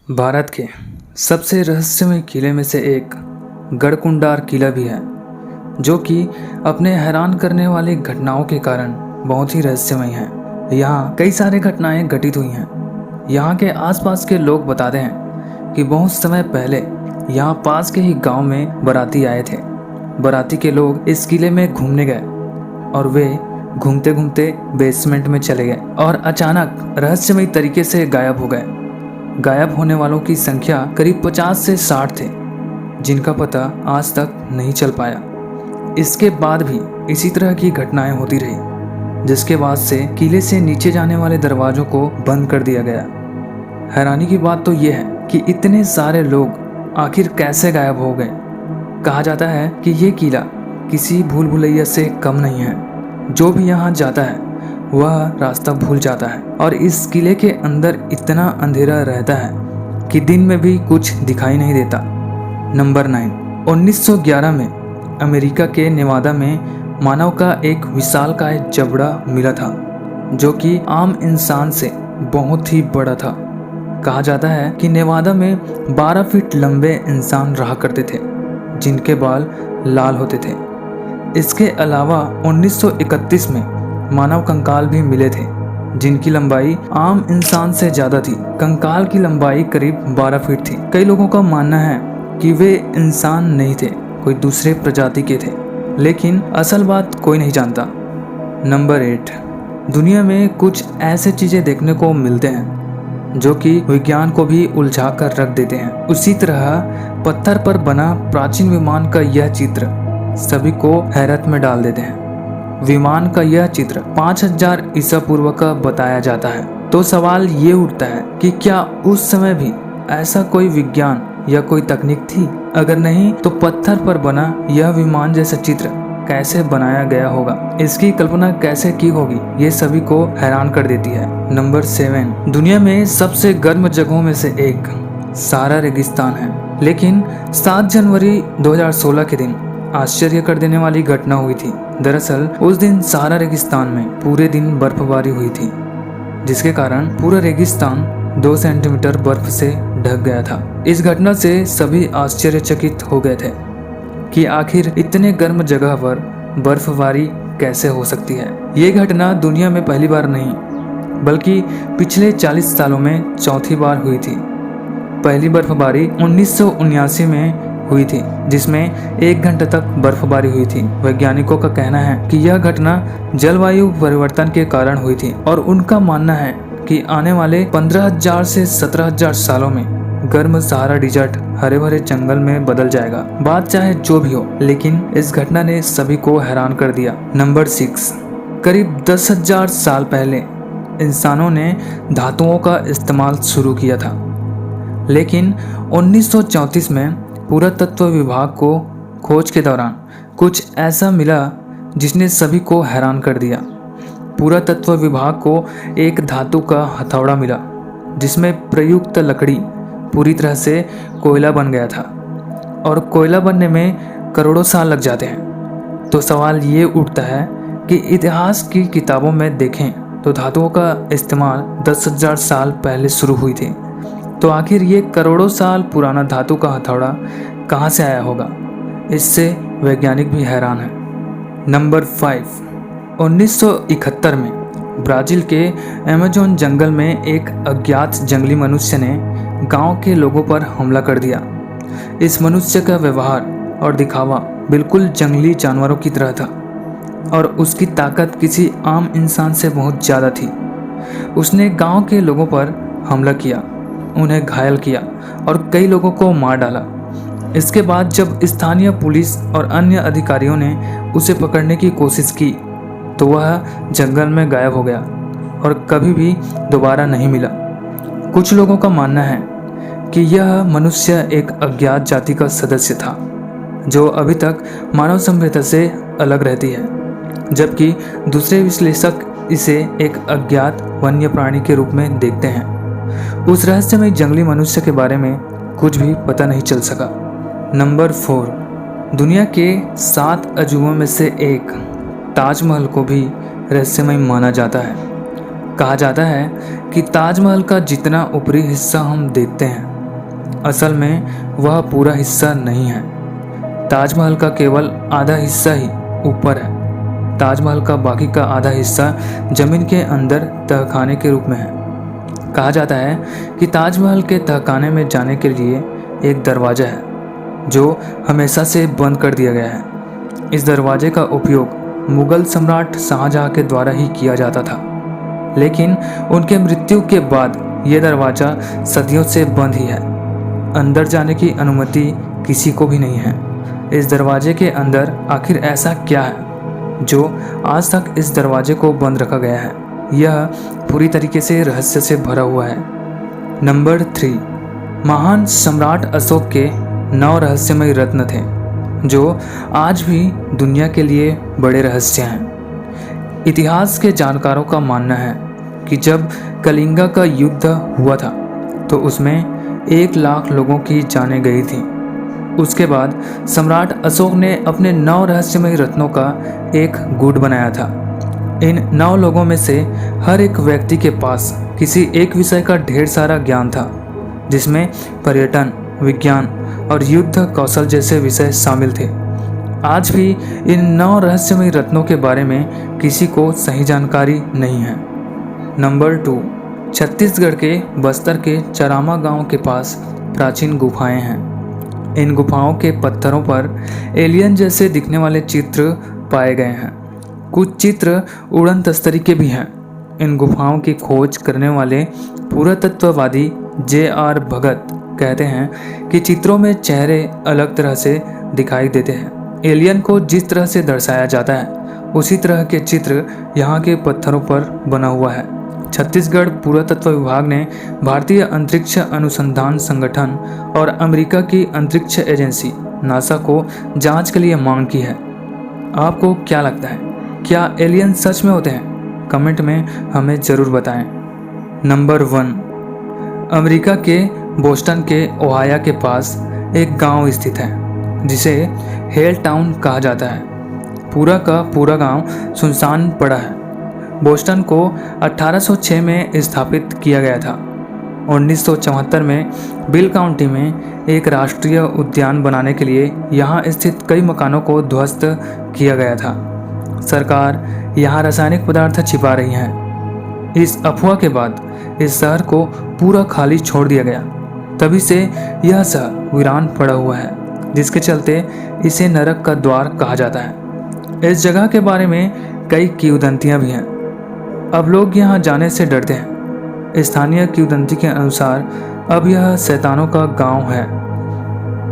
भारत के सबसे रहस्यमय किले में से एक गढ़कुंडार किला भी है, जो कि अपने हैरान करने वाली घटनाओं के कारण बहुत ही रहस्यमय है। यहाँ कई सारी घटनाएं घटित हुई हैं। यहाँ के आसपास के लोग बताते हैं कि बहुत समय पहले यहाँ पास के ही गांव में बाराती आए थे। बाराती के लोग इस किले में घूमने गए और वे घूमते घूमते बेसमेंट में चले गए और अचानक रहस्यमय तरीके से गायब हो गए। गायब होने वालों की संख्या करीब 50 से 60 थे, जिनका पता आज तक नहीं चल पाया। इसके बाद भी इसी तरह की घटनाएं होती रही, जिसके बाद से किले से नीचे जाने वाले दरवाजों को बंद कर दिया गया। हैरानी की बात तो यह है कि इतने सारे लोग आखिर कैसे गायब हो गए। कहा जाता है कि ये किला किसी भूल भुलैया से कम नहीं है। जो भी यहाँ जाता है वह रास्ता भूल जाता है और इस किले के अंदर इतना अंधेरा रहता है कि दिन में भी कुछ दिखाई नहीं देता। नंबर 9, 1911 में अमेरिका के नेवादा में मानव का एक विशालकाय जबड़ा मिला था, जो कि आम इंसान से बहुत ही बड़ा था। कहा जाता है कि नेवादा में 12 फीट लंबे इंसान रहा करते थे, जिनके बाल लाल होते थे। इसके अलावा 1931 में मानव कंकाल भी मिले थे, जिनकी लंबाई आम इंसान से ज्यादा थी। कंकाल की लंबाई करीब 12 फीट थी। कई लोगों का मानना है कि वे इंसान नहीं थे, कोई दूसरे प्रजाति के थे, लेकिन असल बात कोई नहीं जानता। नंबर 8, दुनिया में कुछ ऐसे चीजें देखने को मिलते हैं जो कि विज्ञान को भी उलझा कर रख देते हैं। उसी तरह पत्थर पर बना प्राचीन विमान का यह चित्र सभी को हैरत में डाल देते हैं। विमान का यह चित्र 5000 ईसा पूर्व का बताया जाता है। तो सवाल ये उठता है कि क्या उस समय भी ऐसा कोई विज्ञान या कोई तकनीक थी? अगर नहीं तो पत्थर पर बना यह विमान जैसा चित्र कैसे बनाया गया होगा? इसकी कल्पना कैसे की होगी? ये सभी को हैरान कर देती है। नंबर 7, दुनिया में सबसे गर्म जगहों में से एक सहारा रेगिस्तान है, लेकिन 7 जनवरी 2016 के दिन आश्चर्य कर देने वाली घटना हुई थी। दरअसल उस दिन सहारा रेगिस्तान में पूरे दिन बर्फबारी हुई थी, जिसके कारण पूरा रेगिस्तान 2 सेंटीमीटर बर्फ से ढक गया था। इस घटना से सभी आश्चर्यचकित हो गए थे कि आखिर इतने गर्म जगह पर बर्फबारी कैसे हो सकती है। ये घटना दुनिया में पहली बार नहीं, बल्कि पिछले 40 सालों में चौथी बार हुई थी। पहली बर्फबारी 1979 में हुई थी, जिसमें 1 घंटे तक बर्फबारी हुई थी। वैज्ञानिकों का कहना है कि यह घटना जलवायु परिवर्तन के कारण हुई थी और उनका मानना है कि आने वाले 15,000 से 17,000 सालों में गर्म सहारा डिजर्ट हरे भरे जंगल में बदल जाएगा। बात चाहे जो भी हो, लेकिन इस घटना ने सभी को हैरान कर दिया। नंबर 6, करीब 10,000 साल पहले इंसानों ने धातुओं का इस्तेमाल शुरू किया था, लेकिन 1934 में पुरातत्व विभाग को खोज के दौरान कुछ ऐसा मिला जिसने सभी को हैरान कर दिया। पुरातत्व विभाग को एक धातु का हथौड़ा मिला, जिसमें प्रयुक्त लकड़ी पूरी तरह से कोयला बन गया था और कोयला बनने में करोड़ों साल लग जाते हैं। तो सवाल ये उठता है कि इतिहास की किताबों में देखें तो धातुओं का इस्तेमाल 10,000 साल पहले शुरू हुई थी। तो आखिर ये करोड़ों साल पुराना धातु का हथौड़ा कहाँ से आया होगा? इससे वैज्ञानिक भी हैरान है। नंबर 5, 1971 में ब्राज़ील के अमेज़न जंगल में एक अज्ञात जंगली मनुष्य ने गांव के लोगों पर हमला कर दिया। इस मनुष्य का व्यवहार और दिखावा बिल्कुल जंगली जानवरों की तरह था और उसकी ताकत किसी आम इंसान से बहुत ज़्यादा थी। उसने गांव के लोगों पर हमला किया, उन्हें घायल किया और कई लोगों को मार डाला। इसके बाद जब स्थानीय पुलिस और अन्य अधिकारियों ने उसे पकड़ने की कोशिश की तो वह जंगल में गायब हो गया और कभी भी दोबारा नहीं मिला। कुछ लोगों का मानना है कि यह मनुष्य एक अज्ञात जाति का सदस्य था, जो अभी तक मानव सभ्यता से अलग रहती है, जबकि दूसरे विश्लेषक इसे एक अज्ञात वन्य प्राणी के रूप में देखते हैं। उस रहस्यमय जंगली मनुष्य के बारे में कुछ भी पता नहीं चल सका। नंबर 4, दुनिया के 7 अजूबों में से एक ताजमहल को भी रहस्यमय माना जाता है। कहा जाता है कि ताजमहल का जितना ऊपरी हिस्सा हम देखते हैं असल में वह पूरा हिस्सा नहीं है। ताजमहल का केवल आधा हिस्सा ही ऊपर है। ताजमहल का बाकी का आधा हिस्सा जमीन के अंदर तहखाने के रूप में है। कहा जाता है कि ताजमहल के तहखाने में जाने के लिए एक दरवाज़ा है जो हमेशा से बंद कर दिया गया है। इस दरवाजे का उपयोग मुगल सम्राट शाहजहां के द्वारा ही किया जाता था, लेकिन उनके मृत्यु के बाद यह दरवाज़ा सदियों से बंद ही है। अंदर जाने की अनुमति किसी को भी नहीं है। इस दरवाजे के अंदर आखिर ऐसा क्या है जो आज तक इस दरवाजे को बंद रखा गया है? यह पूरी तरीके से रहस्य से भरा हुआ है। नंबर 3, महान सम्राट अशोक के 9 रहस्यमय रत्न थे जो आज भी दुनिया के लिए बड़े रहस्य हैं। इतिहास के जानकारों का मानना है कि जब कलिंगा का युद्ध हुआ था तो उसमें 1 लाख लोगों की जानें गई थी। उसके बाद सम्राट अशोक ने अपने 9 रहस्यमय रत्नों का एक गुट बनाया था। इन 9 लोगों में से हर एक व्यक्ति के पास किसी एक विषय का ढेर सारा ज्ञान था, जिसमें पर्यटन, विज्ञान और युद्ध कौशल जैसे विषय शामिल थे। आज भी इन 9 रहस्यमय रत्नों के बारे में किसी को सही जानकारी नहीं है। नंबर 2, छत्तीसगढ़ के बस्तर के चरामा गांव के पास प्राचीन गुफाएं हैं। इन गुफाओं के पत्थरों पर एलियन जैसे दिखने वाले चित्र पाए गए हैं। कुछ चित्र उड़न तस्तरी के भी हैं। इन गुफाओं की खोज करने वाले पुरातत्ववादी J.R. भगत कहते हैं कि चित्रों में चेहरे अलग तरह से दिखाई देते हैं। एलियन को जिस तरह से दर्शाया जाता है उसी तरह के चित्र यहाँ के पत्थरों पर बना हुआ है। छत्तीसगढ़ पुरातत्व विभाग ने भारतीय अंतरिक्ष अनुसंधान संगठन और अमेरिका की अंतरिक्ष एजेंसी नासा को जांच के लिए मांग की है। आपको क्या लगता है, क्या एलियन सच में होते हैं? कमेंट में हमें ज़रूर बताएं। नंबर 1, अमेरिका के बोस्टन के ओहायो के पास एक गांव स्थित है जिसे हेल टाउन कहा जाता है। पूरा का पूरा गांव सुनसान पड़ा है। बोस्टन को 1806 में स्थापित किया गया था। 1974 में बिल काउंटी में एक राष्ट्रीय उद्यान बनाने के लिए यहाँ स्थित कई मकानों को ध्वस्त किया गया था। सरकार यहाँ रासायनिक पदार्थ छिपा रही है। इस अफवाह के बाद इस शहर को पूरा खाली छोड़ दिया गया। तभी से यह शहर वीरान पड़ा हुआ है, जिसके चलते इसे नरक का द्वार कहा जाता है। इस जगह के बारे में कई किंवदंतियाँ भी हैं। अब लोग यहाँ जाने से डरते हैं। स्थानीय किंवदंती के अनुसार अब यह शैतानों का गांव है।